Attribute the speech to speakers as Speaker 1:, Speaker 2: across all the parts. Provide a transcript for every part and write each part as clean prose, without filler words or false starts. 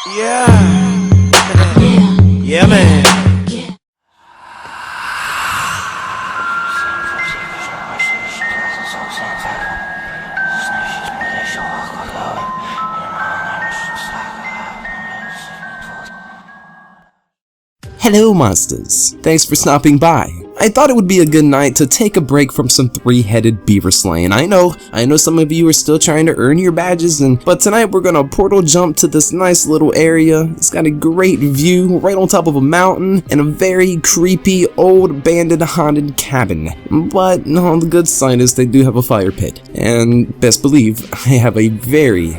Speaker 1: Yeah. Yeah, man.
Speaker 2: Hello monsters, thanks for stopping by. I thought it would be a good night to take a break from some three-headed beaver slaying. I know some of you are still trying to earn your badges, but tonight we're gonna portal jump to this nice little area. It's got a great view right on top of a mountain and a very creepy old abandoned haunted cabin. But on the good side is they do have a fire pit, and best believe I have a very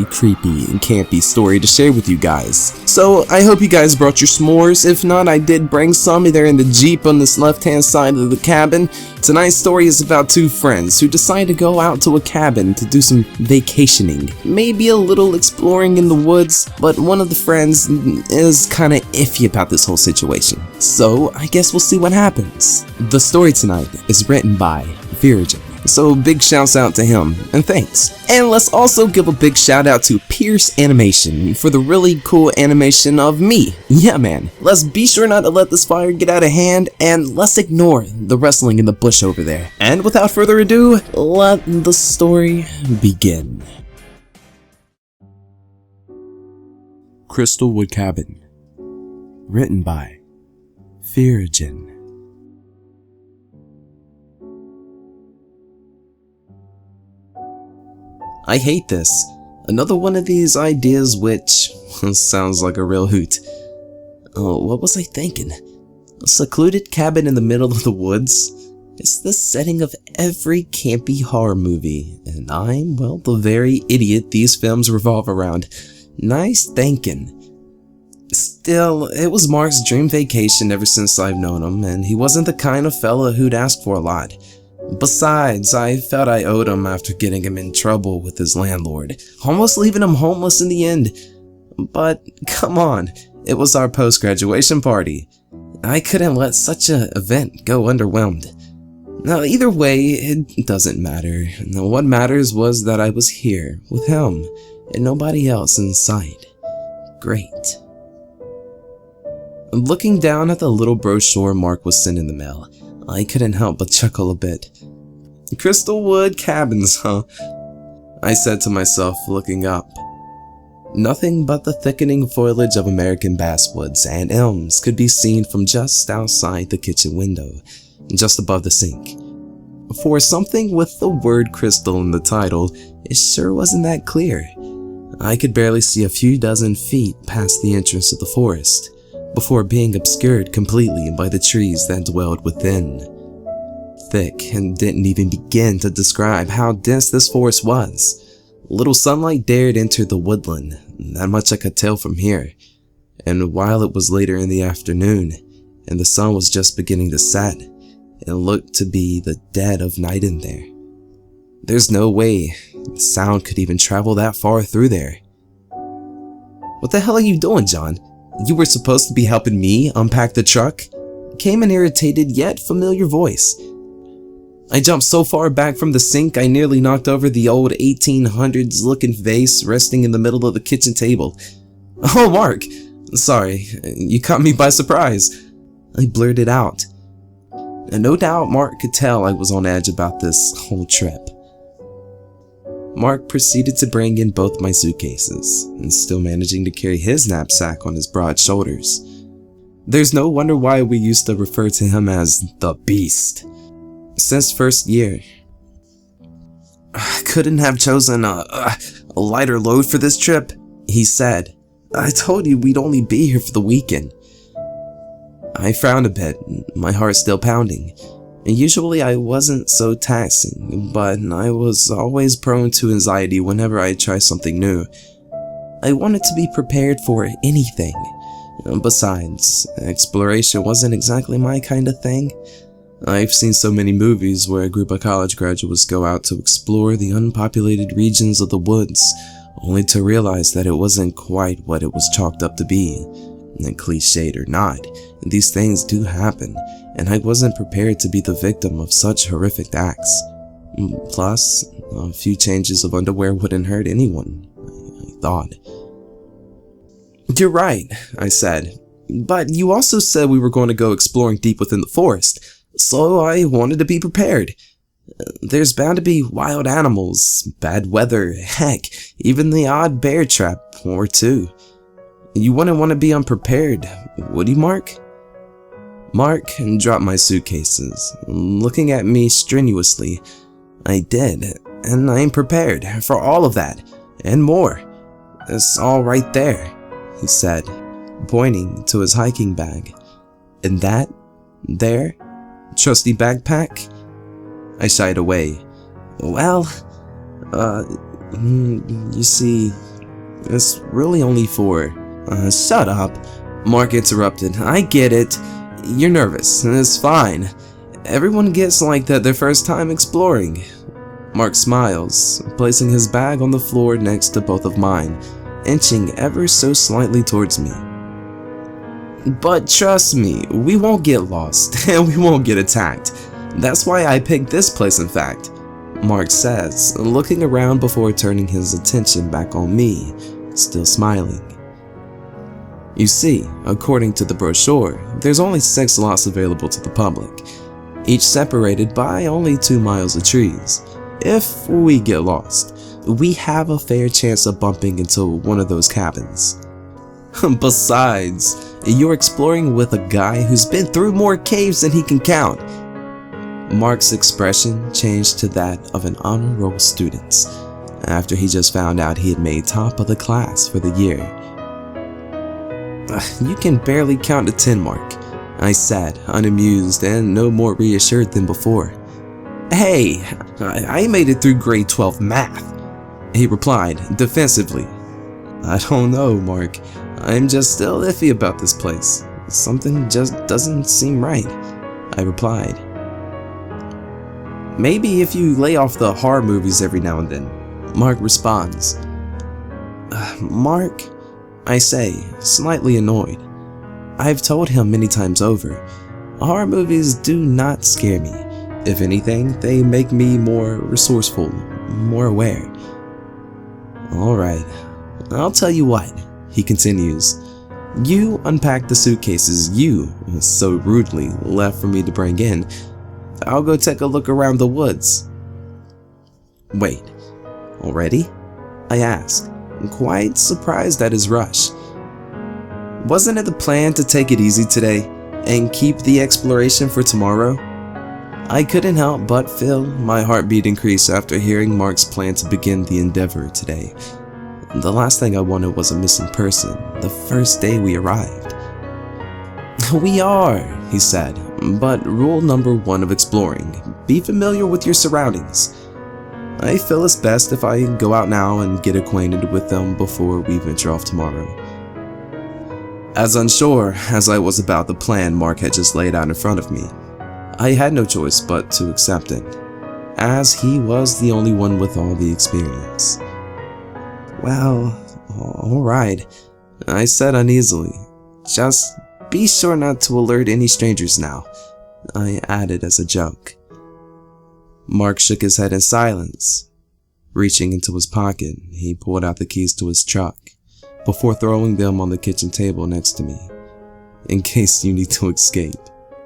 Speaker 2: creepy and campy story to share with you guys. So I hope you guys brought your s'mores. If not, I did bring some. They're in the Jeep on this left-hand side of the cabin. Tonight's story is about two friends who decide to go out to a cabin to do some vacationing. Maybe a little exploring in the woods, but one of the friends is kinda iffy about this whole situation. So I guess we'll see what happens. The story tonight is written by Fearagen. So big shouts out to him, and thanks. And let's also give a big shout out to Pierce Animation for the really cool animation of me. Yeah man, let's be sure not to let this fire get out of hand, and let's ignore the wrestling in the bush over there. And without further ado, let the story begin. Crystalwood Cabin, written by Fearagen. I hate this. Another one of these ideas which sounds like a real hoot. Oh, what was I thinking? A secluded cabin in the middle of the woods? It's the setting of every campy horror movie, and I'm, well, the very idiot these films revolve around. Nice thinking. Still, it was Mark's dream vacation ever since I've known him, and he wasn't the kind of fella who'd ask for a lot. Besides, I felt I owed him after getting him in trouble with his landlord, almost leaving him homeless in the end. But come on, it was our post-graduation party. I couldn't let such an event go underwhelmed. Now, either way, it doesn't matter. What matters was that I was here with him and nobody else in sight. Great. Looking down at the little brochure Mark was sent in the mail, I couldn't help but chuckle a bit. Crystalwood Cabins, huh? I said to myself, looking up. Nothing but the thickening foliage of American basswoods and elms could be seen from just outside the kitchen window, just above the sink. For something with the word crystal in the title, it sure wasn't that clear. I could barely see a few dozen feet past the entrance of the forest, before being obscured completely by the trees that dwelled within. Thick, and didn't even begin to describe how dense this forest was. Little sunlight dared enter the woodland, that much I could tell from here. And while it was later in the afternoon, and the sun was just beginning to set, it looked to be the dead of night in there. There's no way the sound could even travel that far through there. What the hell are you doing, John? You were supposed to be helping me unpack the truck? Came an irritated yet familiar voice. I jumped so far back from the sink I nearly knocked over the old 1800s looking vase resting in the middle of the kitchen table. Oh, Mark! Sorry, you caught me by surprise. I blurted out. And no doubt Mark could tell I was on edge about this whole trip. Mark proceeded to bring in both my suitcases, and still managing to carry his knapsack on his broad shoulders. There's no wonder why we used to refer to him as the Beast. Since first year. I couldn't have chosen a lighter load for this trip, he said. I told you we'd only be here for the weekend. I frowned a bit, my heart still pounding. And usually I wasn't so taxing, but I was always prone to anxiety whenever I tried something new. I wanted to be prepared for anything. Besides, exploration wasn't exactly my kind of thing. I've seen so many movies where a group of college graduates go out to explore the unpopulated regions of the woods, only to realize that it wasn't quite what it was chalked up to be. And cliched or not, these things do happen, and I wasn't prepared to be the victim of such horrific acts. Plus, a few changes of underwear wouldn't hurt anyone, I thought. You're right, I said. But you also said we were going to go exploring deep within the forest, so I wanted to be prepared. There's bound to be wild animals, bad weather, heck, even the odd bear trap or two. You wouldn't want to be unprepared, would you, Mark? Mark dropped my suitcases, looking at me strenuously. I did, and I'm prepared for all of that, and more. It's all right there, he said, pointing to his hiking bag. And that, there, trusty backpack? I shied away. Well, you see, it's really only for... shut up, Mark interrupted. I get it. You're nervous, and it's fine. Everyone gets like that their first time exploring. Mark smiles, placing his bag on the floor next to both of mine, inching ever so slightly towards me. But trust me, we won't get lost, and we won't get attacked. That's why I picked this place, in fact, Mark says, looking around before turning his attention back on me, still smiling. You see, according to the brochure, there's only 6 lots available to the public, each separated by only 2 miles of trees. If we get lost, we have a fair chance of bumping into one of those cabins. Besides, you're exploring with a guy who's been through more caves than he can count. Mark's expression changed to that of an honor roll student's, after he just found out he had made top of the class for the year. You can barely count to 10, Mark, I said, unamused and no more reassured than before. Hey, I made it through grade 12 math, he replied defensively. I don't know, Mark. I'm just still iffy about this place. Something just doesn't seem right, I replied. Maybe if you lay off the horror movies every now and then, Mark responds. Mark, I say, slightly annoyed. I've told him many times over, horror movies do not scare me. If anything, they make me more resourceful, more aware. Alright, I'll tell you what, he continues. You unpack the suitcases you so rudely left for me to bring in. I'll go take a look around the woods. Wait, already? I asked, quite surprised at his rush. Wasn't it the plan to take it easy today and keep the exploration for tomorrow? I couldn't help but feel my heartbeat increase after hearing Mark's plan to begin the endeavor today. The last thing I wanted was a missing person the first day we arrived. We are, he said, but rule number 1 of exploring, be familiar with your surroundings. I feel it's best if I go out now and get acquainted with them before we venture off tomorrow. As unsure as I was about the plan Mark had just laid out in front of me, I had no choice but to accept it, as he was the only one with all the experience. Well, alright, I said uneasily. Just be sure not to alert any strangers now, I added as a joke. Mark shook his head in silence. Reaching into his pocket, he pulled out the keys to his truck, before throwing them on the kitchen table next to me. In case you need to escape.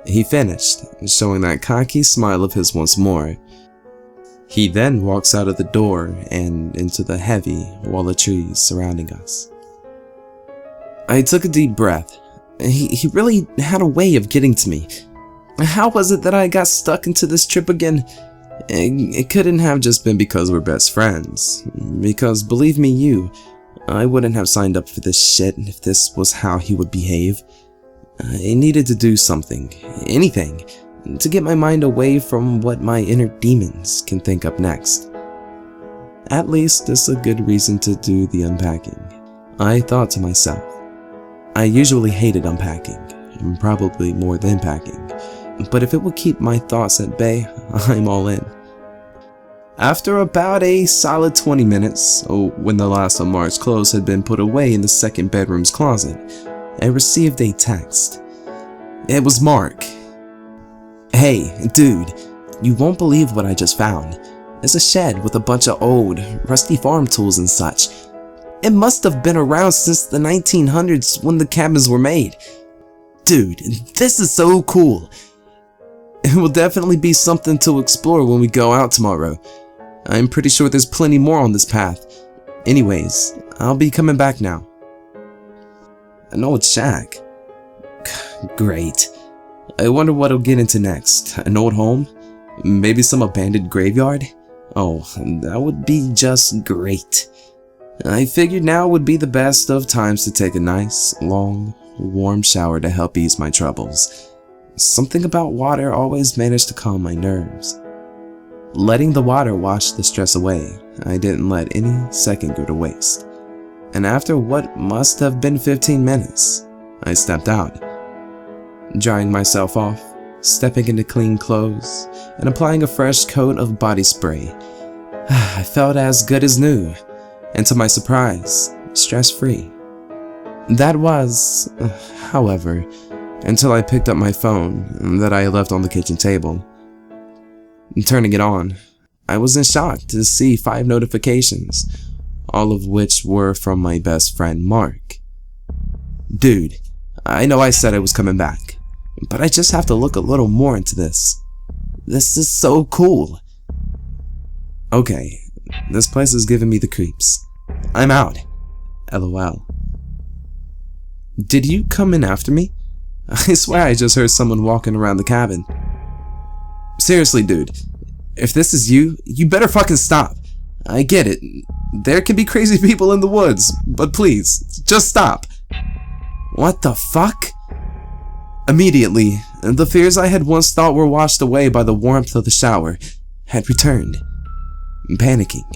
Speaker 2: He finished, showing that cocky smile of his once more. He then walks out of the door and into the heavy wall of trees surrounding us. I took a deep breath. He really had a way of getting to me. How was it that I got stuck into this trip again? It couldn't have just been because we're best friends. Because believe me I wouldn't have signed up for this shit if this was how he would behave. I needed to do something, anything, to get my mind away from what my inner demons can think up next. At least it's a good reason to do the unpacking, I thought to myself. I usually hated unpacking, probably more than packing, but if it will keep my thoughts at bay, I'm all in. After about a solid 20 minutes, when the last of Mark's clothes had been put away in the second bedroom's closet, I received a text. It was Mark. Hey, dude, you won't believe what I just found. It's a shed with a bunch of old, rusty farm tools and such. It must have been around since the 1900s when the cabins were made. Dude, this is so cool. It will definitely be something to explore when we go out tomorrow. I'm pretty sure there's plenty more on this path. Anyways, I'll be coming back now. An old shack. Great. I wonder what I'll get into next. An old home? Maybe some abandoned graveyard? Oh, that would be just great. I figured now would be the best of times to take a nice, long, warm shower to help ease my troubles. Something about water always managed to calm my nerves. Letting the water wash the stress away, I didn't let any second go to waste. And after what must have been 15 minutes, I stepped out. Drying myself off, stepping into clean clothes, and applying a fresh coat of body spray. I felt as good as new, and to my surprise, stress-free. That was, however, until I picked up my phone that I left on the kitchen table. Turning it on, I was in shock to see 5 notifications, all of which were from my best friend Mark. Dude, I know I said I was coming back, but I just have to look a little more into this. This is so cool. Okay, this place is giving me the creeps. I'm out. LOL. Did you come in after me? I swear I just heard someone walking around the cabin. Seriously, dude. If this is you, you better fucking stop. I get it. There can be crazy people in the woods, but please, just stop. What the fuck? Immediately, the fears I had once thought were washed away by the warmth of the shower had returned. Panicking,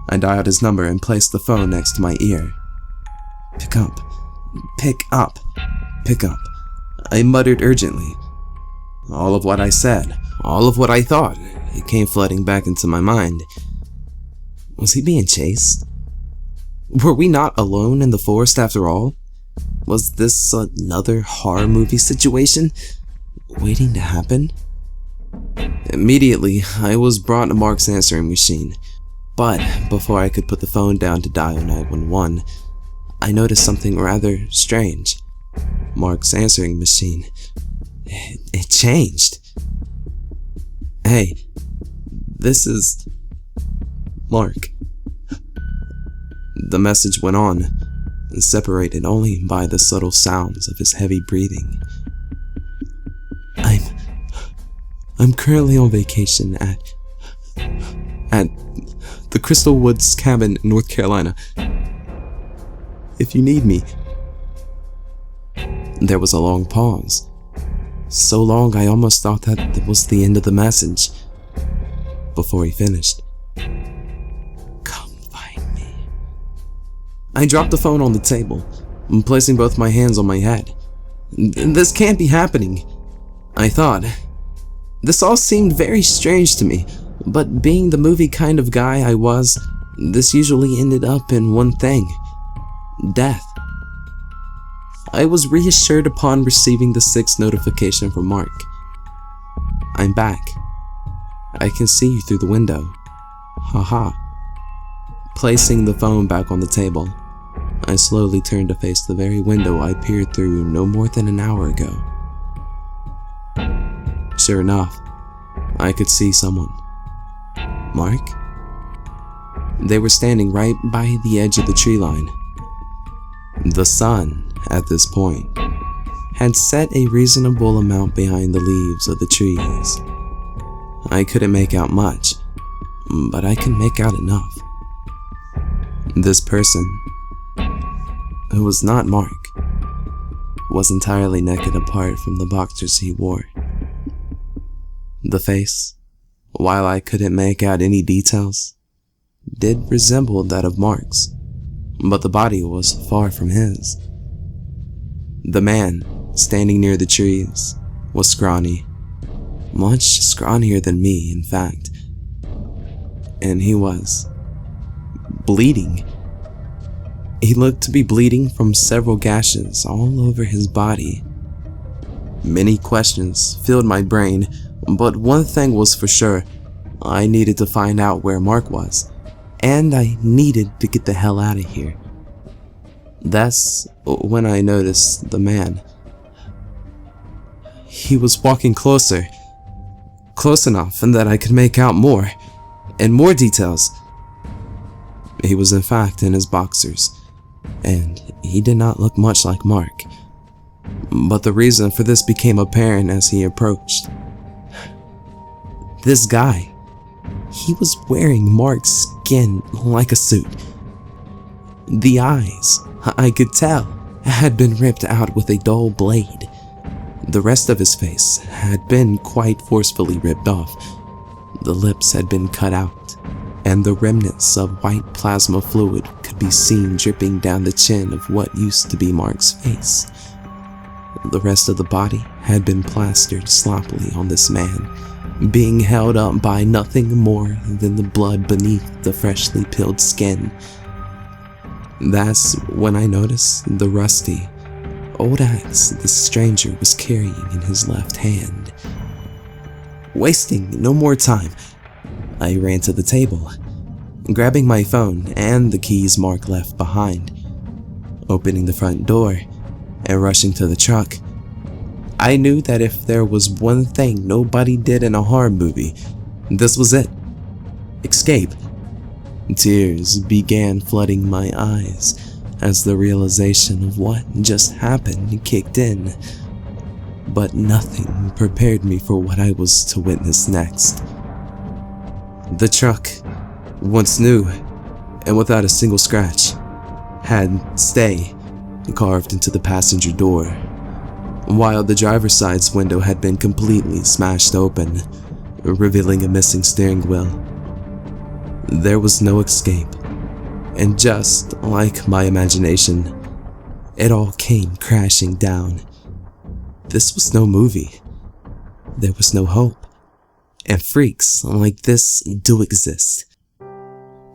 Speaker 2: I dialed his number and placed the phone next to my ear. Pick up. Pick up. Pick up. I muttered urgently. All of what I said, all of what I thought, it came flooding back into my mind. Was he being chased? Were we not alone in the forest after all? Was this another horror movie situation waiting to happen? Immediately, I was brought to Mark's answering machine, but before I could put the phone down to dial 911, I noticed something rather strange. Mark's answering machine. It changed. Hey, this is Mark. The message went on, separated only by the subtle sounds of his heavy breathing. I'm currently on vacation at the Crystalwood Cabin in North Carolina. If you need me. There was a long pause. So long I almost thought that was the end of the message. Before he finished. Come find me. I dropped the phone on the table, placing both my hands on my head. This can't be happening, I thought. This all seemed very strange to me, but being the movie kind of guy I was, this usually ended up in one thing. Death. I was reassured upon receiving the 6th notification from Mark. I'm back. I can see you through the window. Haha. Placing the phone back on the table, I slowly turned to face the very window I peered through no more than an hour ago. Sure enough, I could see someone. Mark? They were standing right by the edge of the tree line. The sun, at this point, had set a reasonable amount behind the leaves of the trees. I couldn't make out much, but I could make out enough. This person, who was not Mark, was entirely naked apart from the boxers he wore. The face, while I couldn't make out any details, did resemble that of Mark's, but the body was far from his. The man, standing near the trees, was scrawny, much scrawnier than me, in fact, and he was bleeding. He looked to be bleeding from several gashes all over his body. Many questions filled my brain, but one thing was for sure. I needed to find out where Mark was, and I needed to get the hell out of here. That's when I noticed the man. He was walking closer. Close enough and that I could make out more, and more details. He was in fact in his boxers, and he did not look much like Mark. But the reason for this became apparent as he approached. This guy, he was wearing Mark's skin like a suit. The eyes, I could tell, had been ripped out with a dull blade. The rest of his face had been quite forcefully ripped off. The lips had been cut out, and the remnants of white plasma fluid could be seen dripping down the chin of what used to be Mark's face. The rest of the body had been plastered sloppily on this man, being held up by nothing more than the blood beneath the freshly peeled skin. That's when I noticed the rusty, old axe the stranger was carrying in his left hand. Wasting no more time, I ran to the table, grabbing my phone and the keys Mark left behind, opening the front door and rushing to the truck. I knew that if there was one thing nobody did in a horror movie, this was it. Escape. Tears began flooding my eyes as the realization of what just happened kicked in. But nothing prepared me for what I was to witness next. The truck, once new and without a single scratch, had "Stay" carved into the passenger door, while the driver's side's window had been completely smashed open, revealing a missing steering wheel. There was no escape, and just like my imagination, it all came crashing down. This was no movie. There was no hope, and freaks like this do exist.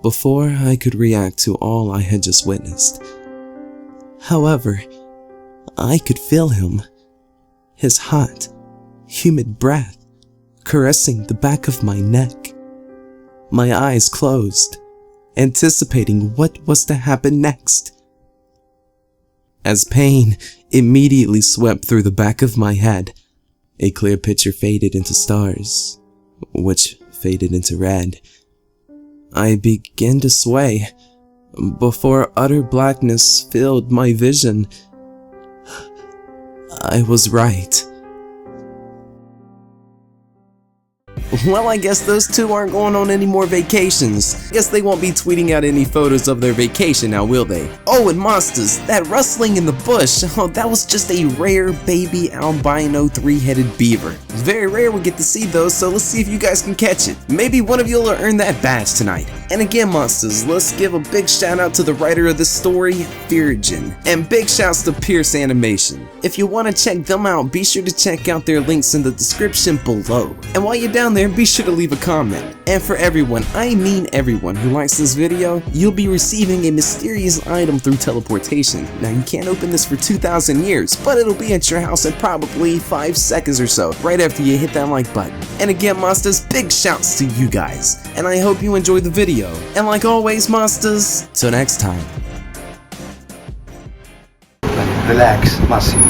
Speaker 2: Before I could react to all I had just witnessed, however, I could feel him, his hot, humid breath caressing the back of my neck. My eyes closed, anticipating what was to happen next. As pain immediately swept through the back of my head, a clear picture faded into stars, which faded into red. I began to sway before utter blackness filled my vision. I was right. Well, I guess those two aren't going on any more vacations. Guess they won't be tweeting out any photos of their vacation now, will they? Oh, and monsters, that rustling in the bush, oh, that was just a rare baby albino three-headed beaver. It's very rare we get to see those, so let's see if you guys can catch it. Maybe one of you'll earn that badge tonight. And again, monsters, let's give a big shout out to the writer of this story, Fearagen. And big shouts to Pierce Animation. If you want to check them out, be sure to check out their links in the description below. And while you're down there, be sure to leave a comment. And for everyone, I mean everyone who likes this video, you'll be receiving a mysterious item through teleportation. Now, you can't open this for 2,000 years, but it'll be at your house in probably 5 seconds or so, right after you hit that like button. And again, monsters, big shouts to you guys. And I hope you enjoyed the video. And like always, monsters, till next time.
Speaker 3: Relax, Massimo.